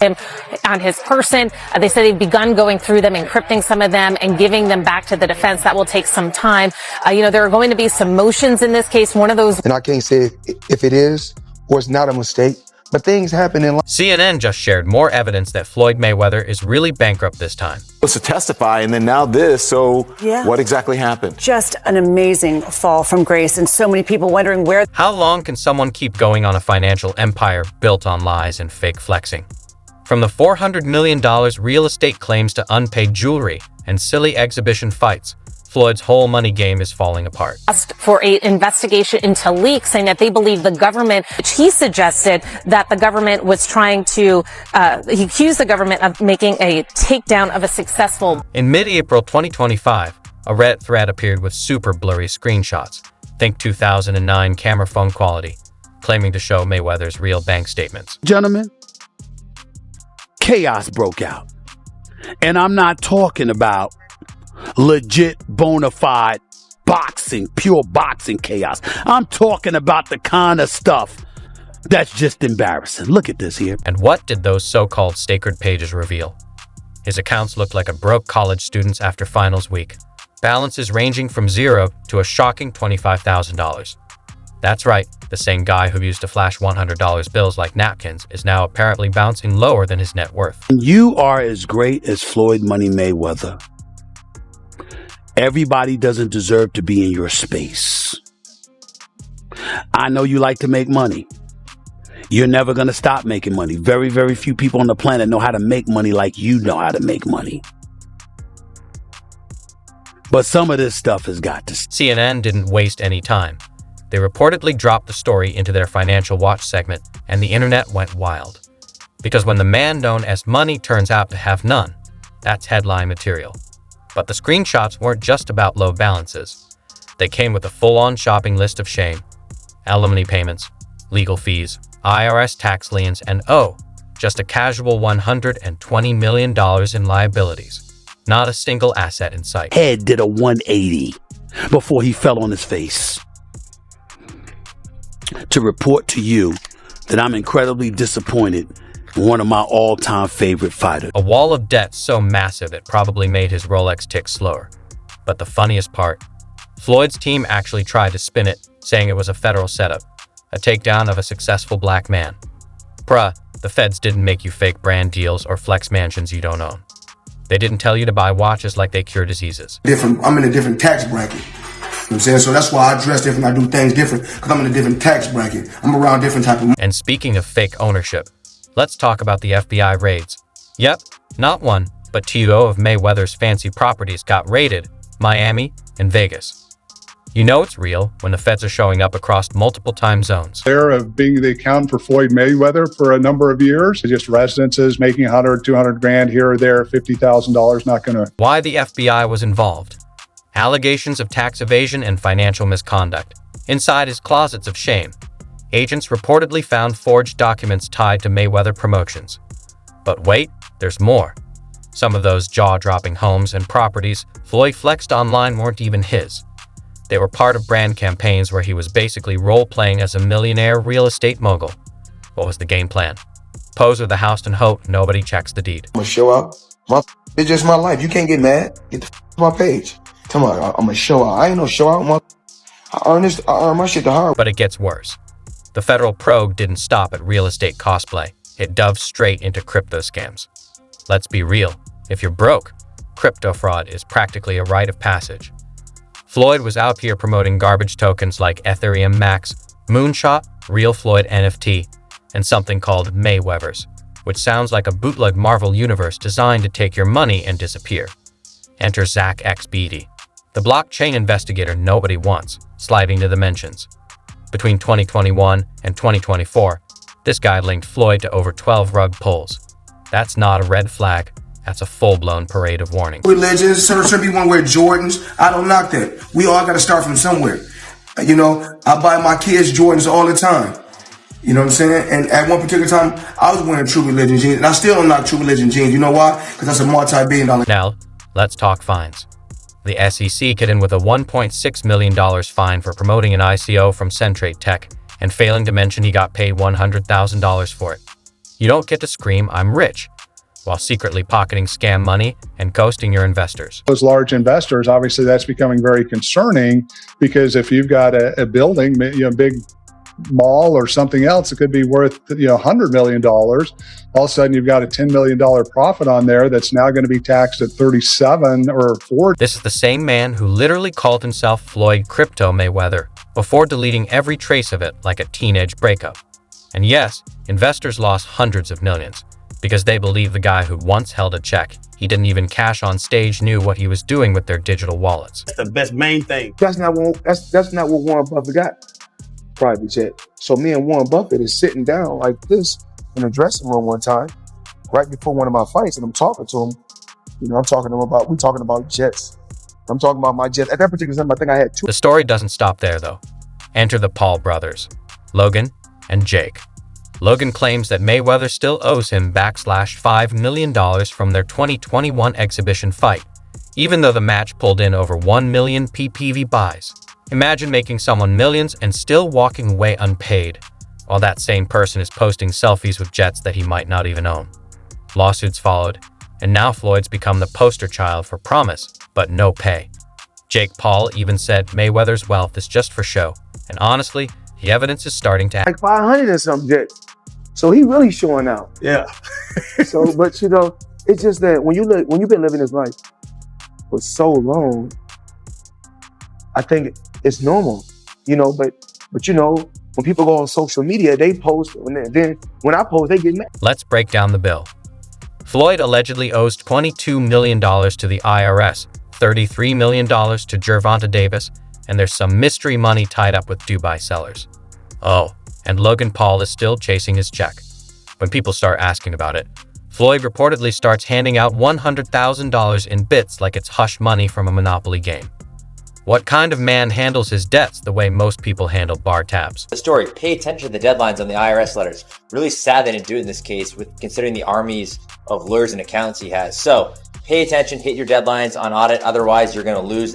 him on his person. They said they've begun going through them, encrypting some of them, and giving them back to the defense. That will take some time. There are going to be some motions in this case. One of those. And I can't say if it is or it's not a mistake, but things happen in life. CNN just shared more evidence that Floyd Mayweather is really bankrupt this time. Was to testify, and then now this. So what exactly happened? Just an amazing fall from grace, and so many people wondering where. How long can someone keep going on a financial empire built on lies and fake flexing? From the $400 million real estate claims to unpaid jewelry and silly exhibition fights, Floyd's whole money game is falling apart. For an investigation into leaks, saying that they believe the government, which he suggested that the government was trying to, he accused the government of making a takedown of a successful. In mid-April 2025, a Reddit thread appeared with super blurry screenshots, think 2009 camera phone quality, claiming to show Mayweather's real bank statements. Gentlemen, chaos broke out. And I'm not talking about legit, bona fide boxing, pure boxing chaos. I'm talking about the kind of stuff that's just embarrassing. Look at this here. And what did those so-called sacred pages reveal? His accounts looked like a broke college student's after finals week. Balances ranging from $0 to a shocking $25,000. That's right, the same guy who used to flash $100 bills like napkins is now apparently bouncing lower than his net worth. You are as great as Floyd Money Mayweather. Everybody doesn't deserve to be in your space. I know you like to make money. You're never going to stop making money. Very, very few people on the planet know how to make money like you know how to make money. But some of this stuff has got to. CNN didn't waste any time. They reportedly dropped the story into their Financial Watch segment, and the internet went wild. Because when the man known as Money turns out to have none, that's headline material. But the screenshots weren't just about low balances. They came with a full-on shopping list of shame, alimony payments, legal fees, IRS tax liens, and just a casual $120 million in liabilities. Not a single asset in sight. Head did a 180 before he fell on his face. To report to you that I'm incredibly disappointed in one of my all-time favorite fighters. A wall of debt so massive it probably made his Rolex tick slower. But the funniest part, Floyd's team actually tried to spin it, saying it was a federal setup, a takedown of a successful black man. Bruh, the feds didn't make you fake brand deals or flex mansions you don't own. They didn't tell you to buy watches like they cure diseases. I'm in a different tax bracket. You know what I'm saying? So that's why I dress different, I do things different, because I'm in a different tax bracket. I'm around different type of. And speaking of fake ownership, let's talk about the FBI raids. Yep, not one, but two of Mayweather's fancy properties got raided, Miami and Vegas. You know it's real when the feds are showing up across multiple time zones. There of being the accountant for Floyd Mayweather for a number of years, just residences making 100, 200 grand here or there, $50,000, not gonna. Why the FBI was involved. Allegations of tax evasion and financial misconduct. Inside his closets of shame, agents reportedly found forged documents tied to Mayweather promotions. But wait, there's more. Some of those jaw-dropping homes and properties Floyd flexed online weren't even his. They were part of brand campaigns where he was basically role-playing as a millionaire real estate mogul. What was the game plan? Pose with the house and hope nobody checks the deed. I'm gonna show out. It's just my life. You can't get mad. Get the off my page. Tell me, I'm gonna show out. I ain't no show out. I earn my shit the hard way. But it gets worse. The federal probe didn't stop at real estate cosplay. It dove straight into crypto scams. Let's be real. If you're broke, crypto fraud is practically a rite of passage. Floyd was out here promoting garbage tokens like Ethereum Max, Moonshot, Real Floyd NFT, and something called Mayweathers, which sounds like a bootleg Marvel universe designed to take your money and disappear. Enter Zach X. Beatty, the blockchain investigator nobody wants, sliding to the mentions. Between 2021 and 2024, this guy linked Floyd to over 12 rug pulls. That's not a red flag. That's a full-blown parade of warnings. Religions, certain people want to wear Jordans. I don't knock that. We all got to start from somewhere. You know, I buy my kids Jordans all the time. You know what I'm saying? And at one particular time, I was wearing True Religion jeans, and I still don't knock True Religion jeans. You know why? Because that's a multi-billion-dollar. Now, let's talk fines. The SEC hit in with a $1.6 million fine for promoting an ICO from Centrate Tech and failing to mention he got paid $100,000 for it. You don't get to scream, "I'm rich," while secretly pocketing scam money and ghosting your investors. Those large investors, obviously that's becoming very concerning, because if you've got a building, big mall or something else, it could be worth $100 million. All of a sudden you've got a $10 million profit on there that's now going to be taxed at 37 or 40. This is the same man who literally called himself Floyd Crypto Mayweather before deleting every trace of it like a teenage breakup. And yes, investors lost hundreds of millions because they believe the guy who once held a check he didn't even cash on stage knew what he was doing with their digital wallets. That's the best main thing. That's not what Warren Buffett got. Private jet. So me and Warren Buffett is sitting down like this in a dressing room one time, right before one of my fights, and I'm talking to him. I'm talking to him we're talking about jets. I'm talking about my jets. At that particular time, I think I had two. The story doesn't stop there, though. Enter the Paul brothers, Logan and Jake. Logan claims that Mayweather still owes him $5 million from their 2021 exhibition fight, even though the match pulled in over 1 million PPV buys. Imagine making someone millions and still walking away unpaid, while that same person is posting selfies with jets that he might not even own. Lawsuits followed, and now Floyd's become the poster child for promise, but no pay. Jake Paul even said Mayweather's wealth is just for show, and honestly, the evidence is starting to like 500 and some jets. So he really showing out. Yeah. So, but it's just that when you've been living this life for so long, I think it's normal, but when people go on social media, they post, and then when I post, they get mad. Let's break down the bill. Floyd allegedly owes $22 million to the IRS, $33 million to Gervonta Davis, and there's some mystery money tied up with Dubai sellers. Oh, and Logan Paul is still chasing his check. When people start asking about it, Floyd reportedly starts handing out $100,000 in bits like it's hush money from a Monopoly game. What kind of man handles his debts the way most people handle bar tabs? The story, pay attention to the deadlines on the IRS letters. Really sad they didn't do it in this case, considering the armies of lawyers and accountants he has. So pay attention, hit your deadlines on audit, otherwise you're going to lose.